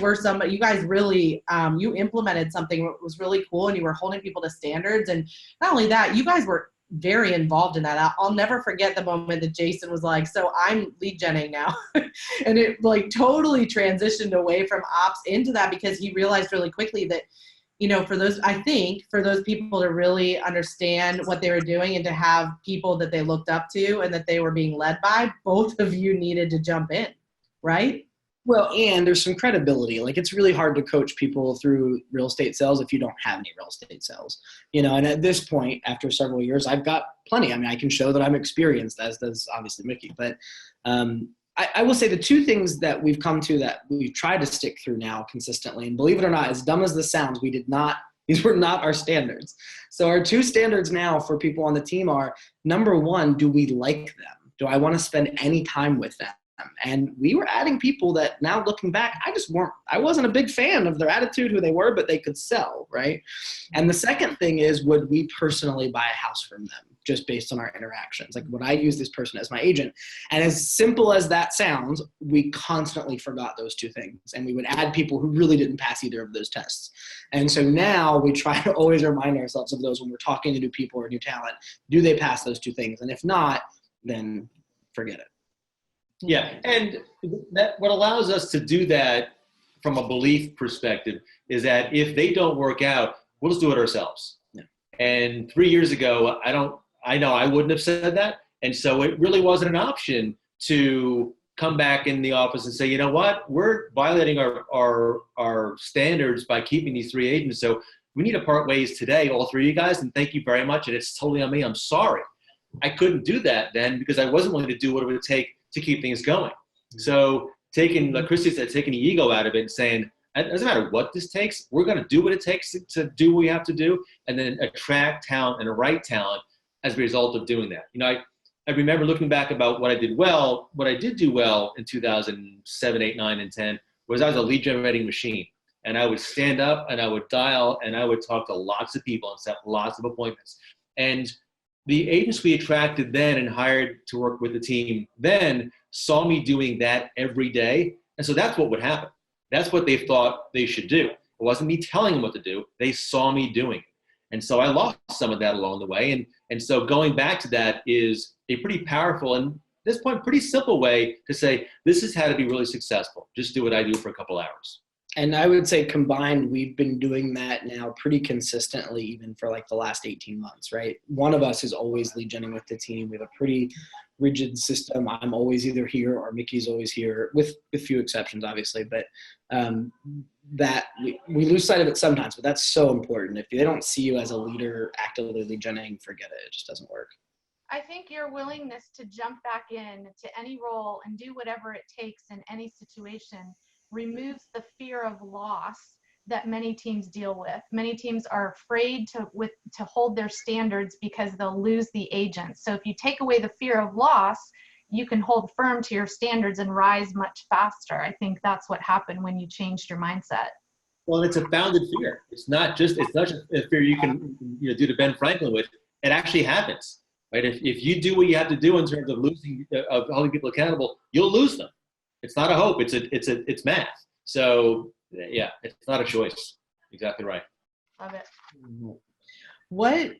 A: really, you implemented something that was really cool and you were holding people to standards. And not only that, you guys were very involved in that. I'll never forget the moment that Jason was like, so I'm lead genning now. And it totally transitioned away from ops into that because he realized really quickly that, for those people to really understand what they were doing and to have people that they looked up to and that they were being led by, both of you needed to jump in, right?
C: Well, and there's some credibility. It's really hard to coach people through real estate sales if you don't have any real estate sales, and at this point, after several years, I've got plenty. I mean, I can show that I'm experienced, as does obviously Mickey, but I will say the two things that we've come to that we've tried to stick through now consistently, and believe it or not, as dumb as this sounds, these were not our standards. So our two standards now for people on the team are, number one, do we like them? Do I want to spend any time with them? And we were adding people that now looking back, I wasn't a big fan of their attitude, who they were, but they could sell, right? And the second thing is, would we personally buy a house from them just based on our interactions? Like, would I use this person as my agent? And as simple as that sounds, we constantly forgot those two things. And we would add people who really didn't pass either of those tests. And so now we try to always remind ourselves of those when we're talking to new people or new talent. Do they pass those two things? And if not, then forget it.
B: Yeah, and what allows us to do that from a belief perspective is that if they don't work out, we'll just do it ourselves.
C: Yeah.
B: And 3 years ago, I know I wouldn't have said that. And so it really wasn't an option to come back in the office and say, you know what, we're violating our standards by keeping these 3 agents. So we need to part ways today, all 3 of you guys, and thank you very much. And it's totally on me. I'm sorry. I couldn't do that then because I wasn't willing to do what it would take to keep things going. So taking, like Christy said, taking the ego out of it and saying, it doesn't matter what this takes, we're going to do what it takes to do what we have to do, and then attract talent and the right talent as a result of doing that. You know, I remember looking back about what I did well. What I did do well in 2007, 8, 9, and 10 was I was a lead generating machine. And I would stand up and I would dial and I would talk to lots of people and set lots of appointments. And the agents we attracted then and hired to work with the team then saw me doing that every day. And so that's what would happen. That's what they thought they should do. It wasn't me telling them what to do. They saw me doing it. And so I lost some of that along the way. And so going back to that is a pretty powerful and at this point, pretty simple way to say, this is how to be really successful. Just do what I do for a couple hours.
C: And I would say combined, we've been doing that now pretty consistently, even for like the last 18 months, right? One of us is always lead genning with the team. We have a pretty rigid system. I'm always either here or Mickey's always here, with a few exceptions, obviously. But that we lose sight of it sometimes, but that's so important. If they don't see you as a leader actively lead genning, forget it. It just doesn't work.
D: I think your willingness to jump back in to any role and do whatever it takes in any situation removes the fear of loss that many teams deal with. Many teams are afraid to hold their standards because they'll lose the agents. So if you take away the fear of loss, you can hold firm to your standards and rise much faster. I think that's what happened when you changed your mindset.
B: Well, it's a founded fear. It's not just a fear you can do to Ben Franklin with. It actually happens, right? If you do what you have to do in terms of holding people accountable, you'll lose them. It's not a hope. It's math. So yeah, it's not a choice. Exactly right.
D: Love it.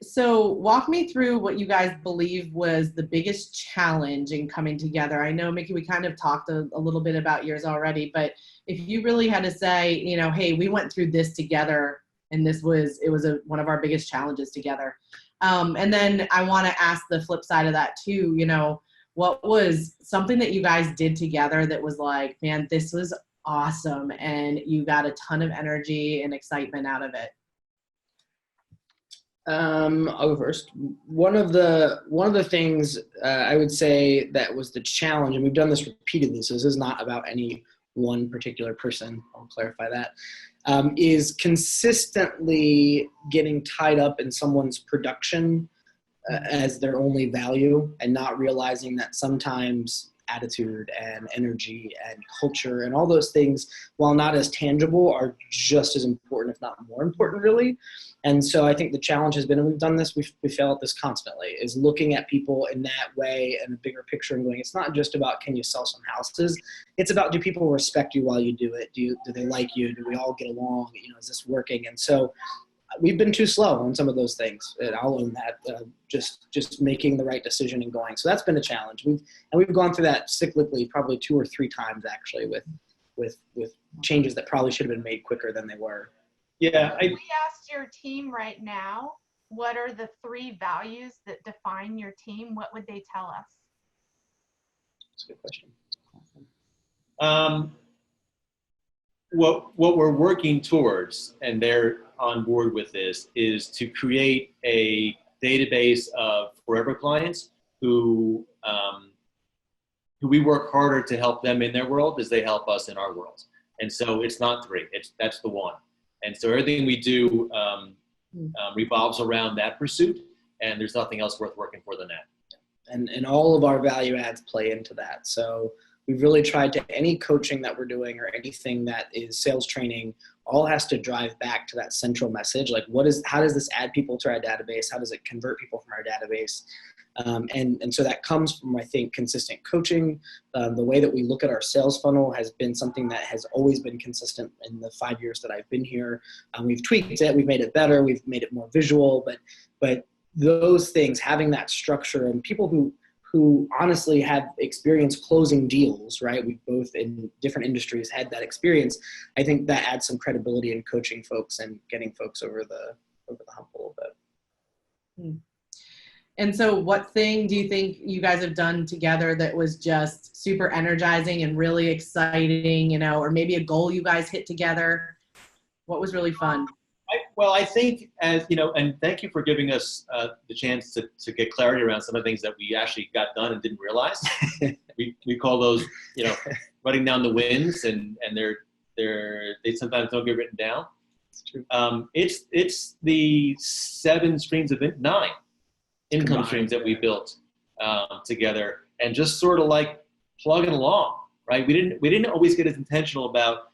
A: So walk me through what you guys believe was the biggest challenge in coming together. I know, Mickey, we kind of talked a little bit about yours already, but if you really had to say, hey, we went through this together and it was one of our biggest challenges together. And then I want to ask the flip side of that too, what was something that you guys did together that was like, man, this was awesome, and you got a ton of energy and excitement out of it?
C: I'll go first. One of the things I would say that was the challenge, and we've done this repeatedly, so this is not about any one particular person, I'll clarify that, is consistently getting tied up in someone's production as their only value, and not realizing that sometimes attitude and energy and culture and all those things, while not as tangible, are just as important, if not more important, really. And so I think the challenge has been, and we've done this, we fail at this constantly, is looking at people in that way and a bigger picture and going, it's not just about, can you sell some houses? It's about, do people respect you while you do it? Do they like you? Do we all get along? Is this working? And so we've been too slow on some of those things, and I'll own that, just making the right decision and going. So that's been a challenge. We've gone through that cyclically probably 2 or 3 times actually with changes that probably should have been made quicker than they were.
B: Yeah.
D: If we asked your team right now, what are the 3 values that define your team, what would they tell us?
C: That's a good question.
B: What we're working towards, and they're on board with this, is to create a database of forever clients who we work harder to help them in their world as they help us in our world. And so it's not 3, that's the 1. And so everything we do revolves around that pursuit, and there's nothing else worth working for than that.
C: And all of our value adds play into that. So we've really tried to, any coaching that we're doing or anything that is sales training, all has to drive back to that central message. Like how does this add people to our database? How does it convert people from our database? And so that comes from, I think, consistent coaching. The way that we look at our sales funnel has been something that has always been consistent in the 5 years that I've been here. We've tweaked it, we've made it better, we've made it more visual, but those things, having that structure, and people who honestly have experience closing deals, right? We both in different industries had that experience. I think that adds some credibility in coaching folks and getting folks over the hump a little bit.
A: And so what thing do you think you guys have done together that was just super energizing and really exciting, or maybe a goal you guys hit together? What was really fun?
B: I think, as you know, and thank you for giving us the chance to get clarity around some of the things that we actually got done and didn't realize. we call those, writing down the wins, and they sometimes don't get written down.
C: It's true.
B: It's the 7 streams of 9 income streams that we built together, and just sort of like plugging along, right? We didn't always get as intentional about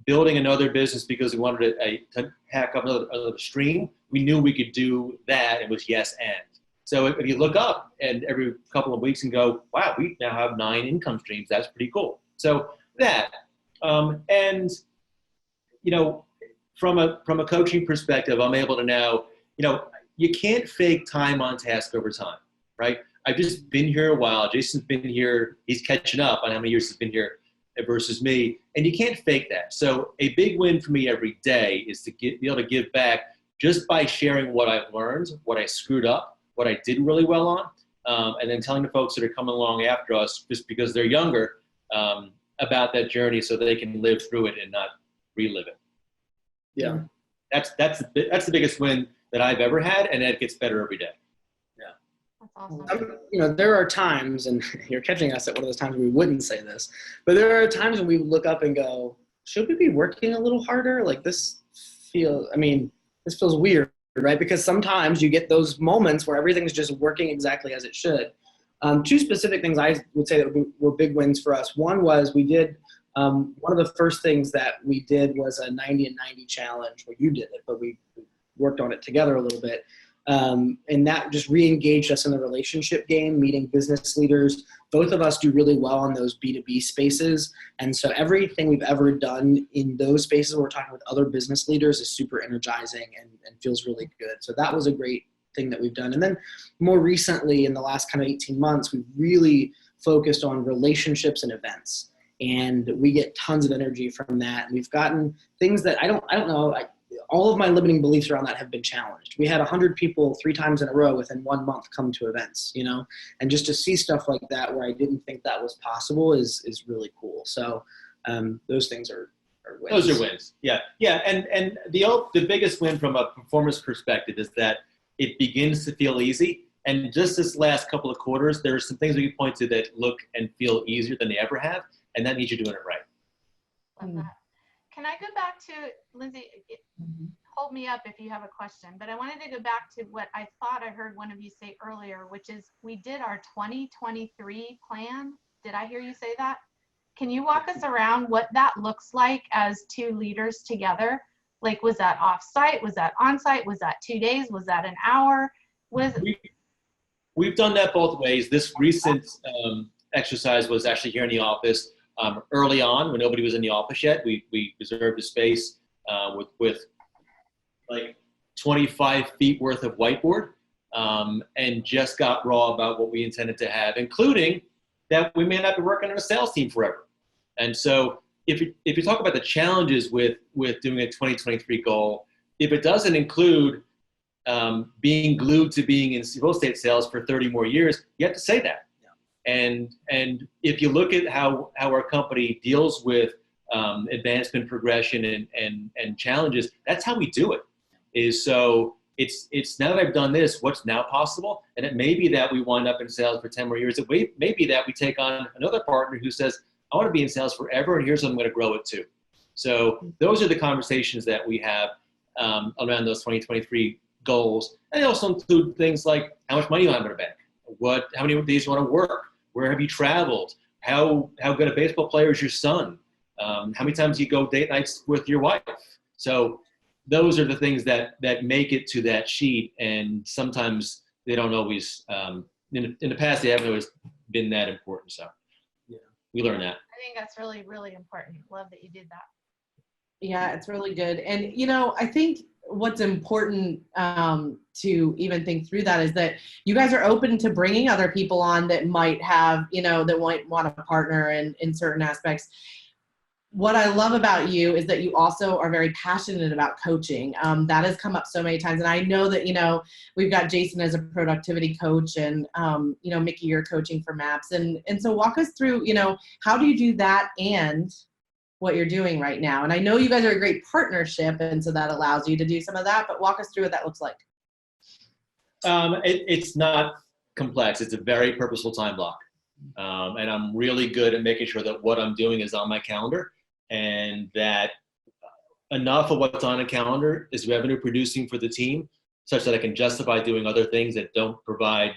B: building another business because we wanted to hack up another stream. We knew we could do that. It was yes and. So if you look up and every couple of weeks and go, wow, we now have 9 income streams. That's pretty cool. So that, and from a coaching perspective, I'm able to now, you can't fake time on task over time, right? I've just been here a while. Jason's been here. He's catching up on how many years he's been here versus me. And you can't fake that. So a big win for me every day is to be able to give back just by sharing what I've learned, what I screwed up, what I did really well on, and then telling the folks that are coming along after us, just because they're younger, about that journey so they can live through it and not relive it.
C: Yeah.
B: That's the biggest win that I've ever had, and it gets better every day.
D: That's awesome.
C: There are times, and you're catching us at one of those times when we wouldn't say this, but there are times when we look up and go, should we be working a little harder? Like this feels weird, right? Because sometimes you get those moments where everything's just working exactly as it should. 2 specific things I would say that were big wins for us. One was we did, one of the first things that we did was a 90 and 90 challenge. Well, you did it, but we worked on it together a little bit. And that just re-engaged us in the relationship game, meeting business leaders. Both of us do really well in those B2B spaces. And so everything we've ever done in those spaces where we're talking with other business leaders is super energizing and feels really good. So that was a great thing that we've done. And then more recently, in the last kind of 18 months, we've really focused on relationships and events. And we get tons of energy from that. And we've gotten things that I don't know, all of my limiting beliefs around that have been challenged. We had 100 people 3 times in a row within 1 month come to events, and just to see stuff like that where I didn't think that was possible is really cool. So those things are wins.
B: Those are wins. Yeah. And the biggest win from a performance perspective is that it begins to feel easy. And just this last couple of quarters, there are some things we can point to that look and feel easier than they ever have. And that means you're doing it right.
D: Love that. Can I go back to, Linzee, hold me up if you have a question, but I wanted to go back to what I thought I heard one of you say earlier, which is we did our 2023 plan. Did I hear you say that? Can you walk us around what that looks like as 2 leaders together? Like, was that off-site? Was that on-site? Was that 2 days? Was that an hour?
B: We've done that both ways. This recent exercise was actually here in the office. Early on, when nobody was in the office yet, we reserved a space with like 25 feet worth of whiteboard, and just got raw about what we intended to have, including that we may not be working on a sales team forever. And so if you talk about the challenges with doing a 2023 goal, if it doesn't include being glued to being in real estate sales for 30 more years, you have to say that. And if you look at how our company deals with advancement, progression, and challenges, that's how we do it. It's now that I've done this, what's now possible? And it may be that we wind up in sales for 10 more years. It may be that we take on another partner who says, I want to be in sales forever, and here's how I'm going to grow it to. So those are the conversations that we have around those 2023 goals. And they also include things like how much money you have in the bank, how many days you want to work, where have you traveled, how good a baseball player is your son? How many times do you go date nights with your wife? So those are the things that make it to that sheet, and sometimes they don't always. In the past, they haven't always been that important. So yeah, we learned that.
D: I think that's really, really important. Love that you did that.
A: Yeah, it's really good. And, I think what's important to even think through that is that you guys are open to bringing other people on that might have, that might want a partner in certain aspects. What I love about you is that you also are very passionate about coaching. That has come up so many times. And I know that, we've got Jason as a productivity coach, and, Mickey, you're coaching for MAPS. And so walk us through, how do you do that and what you're doing right now? And I know you guys are a great partnership, and so that allows you to do some of that, but walk us through what that looks like.
B: It's not complex. It's a very purposeful time block. And I'm really good at making sure that what I'm doing is on my calendar, and that enough of what's on a calendar is revenue producing for the team, such that I can justify doing other things that don't provide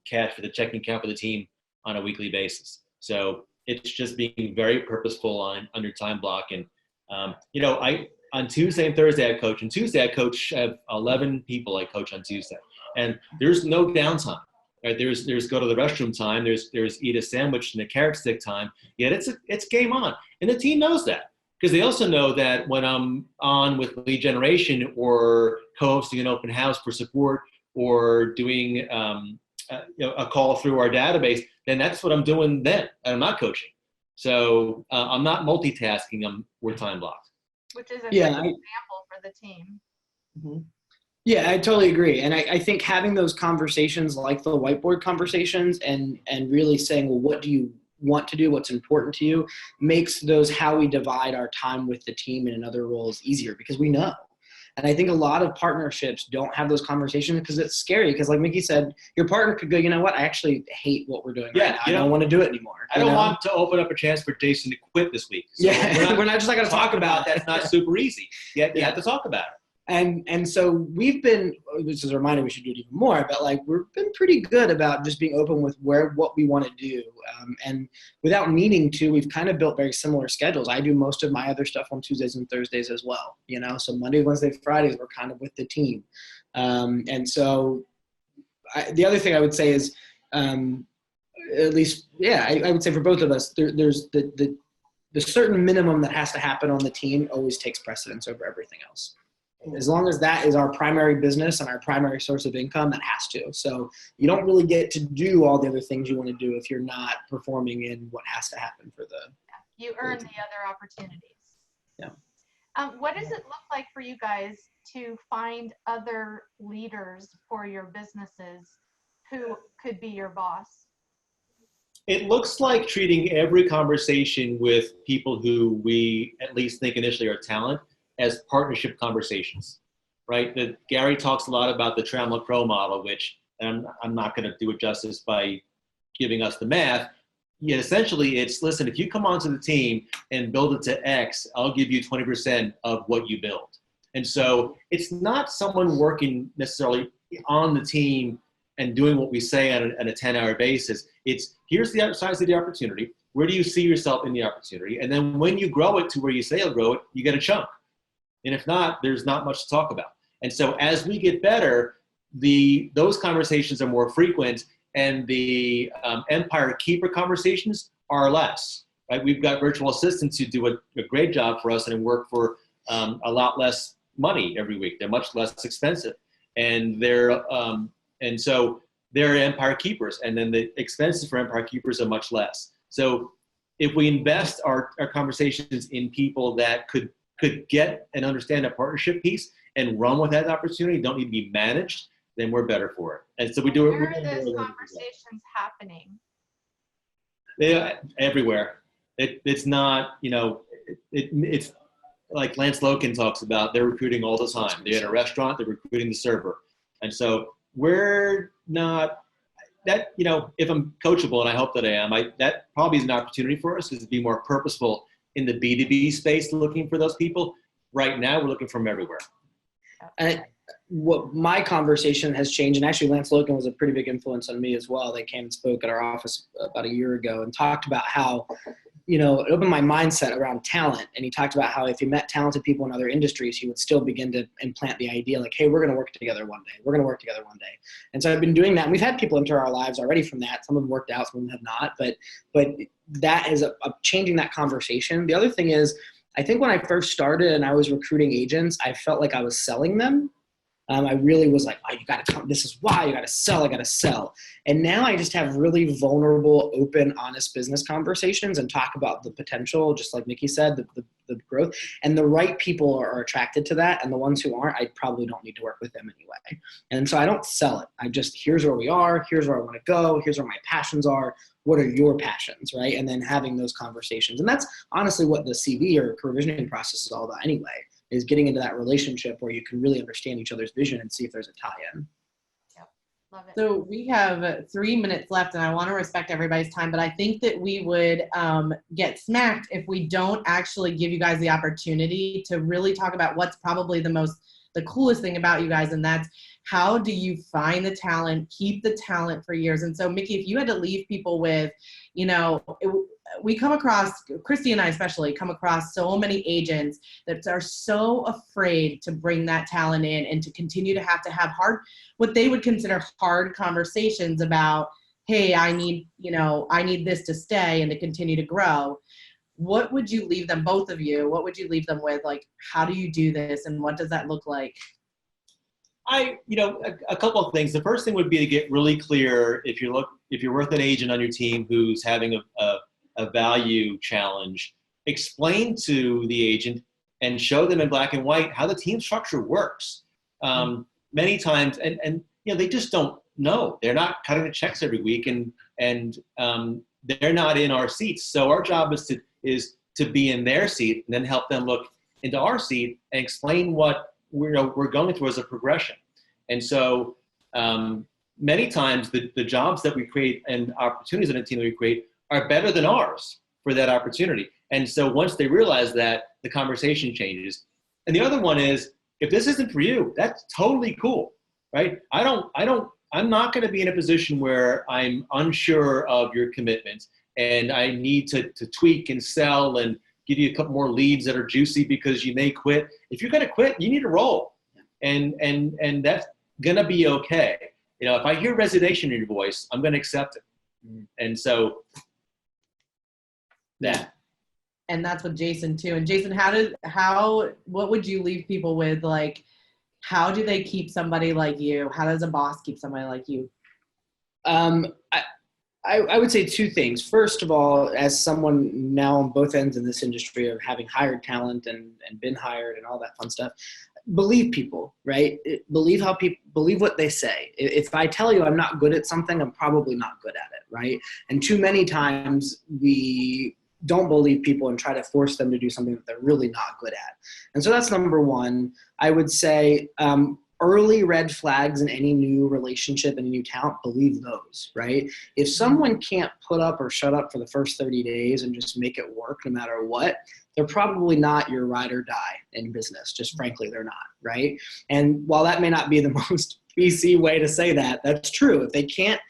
B: cash for the checking account for the team on a weekly basis. So it's just being very purposeful on your time block. And, on Tuesday and Thursday I coach. And Tuesday I have 11 people I coach on Tuesday. And there's no downtime. Right? There's go to the restroom time. There's eat a sandwich and a carrot stick time. Yet it's game on. And the team knows that, because they also know that when I'm on with lead generation or co-hosting an open house for support or doing a call through our database, then that's what I'm doing then. And I'm not coaching. So I'm not multitasking. We're time blocked.
D: Which is a good example for the team.
A: Mm-hmm.
C: Yeah, I totally agree. And I think having those conversations, like the whiteboard conversations, and really saying, well, what do you want to do, what's important to you, makes those how we divide our time with the team and in other roles easier, because we know. And I think a lot of partnerships don't have those conversations because it's scary. Because like Mickey said, your partner could go, you know what, I actually hate what we're doing right now. I don't want to do it anymore.
B: I don't want to open up a chance for Jason to quit this week. So
C: we're not just not going to talk about
B: it. That's not super easy. You have to talk about it.
C: And so we've been, which is a reminder we should do it even more, but like we've been pretty good about just being open with what we want to do. And without needing to, we've kind of built very similar schedules. I do most of my other stuff on Tuesdays and Thursdays as well, so Monday, Wednesday, Fridays, we're kind of with the team. And so the other thing I would say is, at least, I would say for both of us, there's the certain minimum that has to happen on the team always takes precedence over everything else. As long as that is our primary business and our primary source of income, that has to. So you don't really get to do all the other things you want to do if you're not performing in what has to happen for the.
D: You earn the other opportunities.
C: Yeah.
D: What does it look like for you guys to find other leaders for your businesses who could be your boss?
B: It looks like treating every conversation with people who we at least think initially are talent as partnership conversations, right? Gary talks a lot about the Trammell Crow model, which I'm not going to do it justice by giving us the math. Yet essentially it's, listen, if you come onto the team and build it to X, I'll give you 20% of what you build. And so it's not someone working necessarily on the team and doing what we say on a 10-hour basis. It's, here's the size of the opportunity. Where do you see yourself in the opportunity? And then when you grow it to where you say you'll grow it, you get a chunk. And if not, there's not much to talk about. And so as we get better, those conversations are more frequent, and the empire keeper conversations are less. Right? We've got virtual assistants who do a great job for us and work for a lot less money every week. They're much less expensive, and so they're empire keepers, and then the expenses for empire keepers are much less. So if we invest our conversations in people that could get and understand a partnership piece and run with that opportunity, don't need to be managed, then we're better for it. And so we do it.
D: Where are those conversations happening?
B: Everywhere. It's not, it's like Lance Loken talks about, they're recruiting all the time. They're in a restaurant, they're recruiting the server. And so we're not, that, if I'm coachable, and I hope that I am, that probably is an opportunity for us, is to be more purposeful in the B2B space looking for those people. Right now, we're looking from everywhere.
C: And what my conversation has changed, and actually Lance Logan was a pretty big influence on me as well. They came and spoke at our office about a year ago and talked about how, it opened my mindset around talent. And he talked about how if he met talented people in other industries, he would still begin to implant the idea like, hey, we're going to work together one day. We're going to work together one day. And so I've been doing that. And we've had people enter our lives already from that. Some of them worked out, some of them have not. But that is changing that conversation. The other thing is, I think when I first started and I was recruiting agents, I felt like I was selling them. I really was like, oh, you got to come. This is why you got to sell. I got to sell. And now I just have really vulnerable, open, honest business conversations and talk about the potential, just like Mickey said, the growth. And the right people are attracted to that. And the ones who aren't, I probably don't need to work with them anyway. And so I don't sell it. I just, here's where we are. Here's where I want to go. Here's where my passions are. What are your passions, right? And then having those conversations. And that's honestly what the CV or career visioning process is all about anyway, is getting into that relationship where you can really understand each other's vision and see if there's a tie-in.
D: Yep, love it.
A: So we have 3 minutes left, and I want to respect everybody's time, but I think that we would get smacked if we don't actually give you guys the opportunity to really talk about what's probably the coolest thing about you guys, and that's how do you find the talent, keep the talent for years? And so, Mickey, if you had to leave people with, we come across, Christy and I especially, come across so many agents that are so afraid to bring that talent in and to continue to have what they would consider hard conversations about, hey, I need this to stay and to continue to grow. What would you leave them, both of you, what would you leave them with? Like, how do you do this and what does that look like?
B: A couple of things. The first thing would be to get really clear if you're with an agent on your team who's having a value challenge, explain to the agent and show them in black and white how the team structure works. Many times, and they just don't know. They're not cutting the checks every week, and they're not in our seats. So our job is to be in their seat and then help them look into our seat and explain what we're going through as a progression. And so many times the jobs that we create and opportunities in a team that we create are better than ours for that opportunity. And so once they realize that, the conversation changes. And the other one is, if this isn't for you, that's totally cool, right? I'm not going to be in a position where I'm unsure of your commitment and I need to tweak and sell and give you a couple more leads that are juicy because you may quit. If you're going to quit, you need to roll. And that's going to be okay. If I hear resignation in your voice, I'm going to accept it. And so that.
A: And that's with Jason too. And Jason, what would you leave people with? Like, how do they keep somebody like you? How does a boss keep somebody like you?
C: I would say two things. First of all, as someone now on both ends in this industry of having hired talent and been hired and all that fun stuff, believe people, right? Believe what they say. If I tell you I'm not good at something, I'm probably not good at it, right? And too many times we don't believe people and try to force them to do something that they're really not good at. And so that's number one. I would say early red flags in any new relationship and new talent, believe those, right? If someone can't put up or shut up for the first 30 days and just make it work no matter what, they're probably not your ride or die in business. Just frankly, they're not, right? And while that may not be the most PC way to say that, that's true. If they can't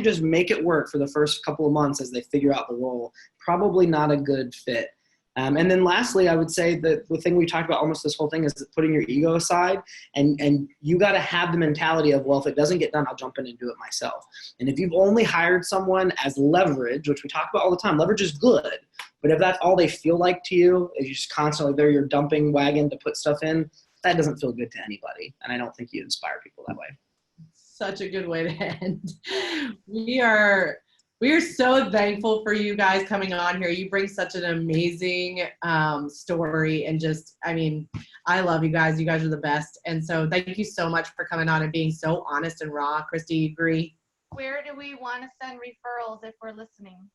C: just make it work for the first couple of months as they figure out the role, probably not a good fit. And then lastly, I would say that the thing we talked about almost this whole thing is putting your ego aside, and you got to have the mentality of, well, if it doesn't get done, I'll jump in and do it myself. And if you've only hired someone as leverage, which we talk about all the time, leverage is good, but if that's all they feel like to you, is you just constantly, they're your dumping wagon to put stuff in, that doesn't feel good to anybody. And I don't think you inspire people that way.
A: Such a good way to end. We are so thankful for you guys coming on here. You bring such an amazing story, and I love you guys. You guys are the best. And so thank you so much for coming on and being so honest and raw. Christy, you agree?
D: Where do we want to send referrals if we're listening?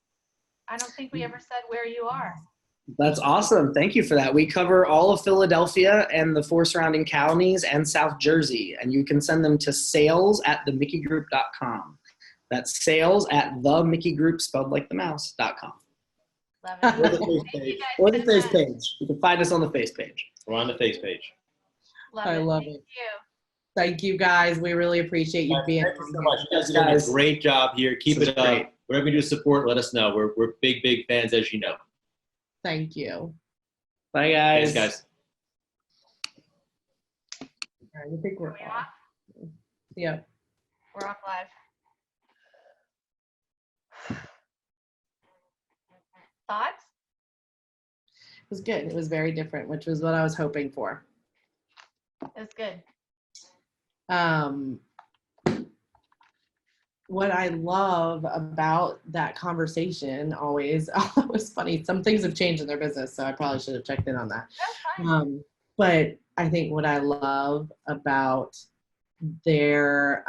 D: I don't think we ever said where you are.
C: That's awesome. Thank you for that. We cover all of Philadelphia and the 4 surrounding counties and South Jersey, and you can send them to sales@themickeygroup.com. That's sales@themickeygroup, spelled like the mouse.com.
D: Love it.
C: Or the face page. You can find us on the face page.
B: We're on the face page.
A: I love it.
D: Thank you.
A: Thank you guys. We really appreciate you being
B: Thank you so much. You guys are doing a great job here. Keep it up. Whatever you do to support, let us know. We're big, big fans, as you know.
A: Thank you.
C: Bye, guys.
B: Thanks, guys.
A: All right, I think we're off. Yeah.
D: We're off live. Thoughts?
A: It was good. It was very different, which was what I was hoping for.
D: That's good.
A: What I love about that conversation always, it was funny. Some things have changed in their business, so I probably should have checked in on that.
D: That's fine.
A: But I think what I love about their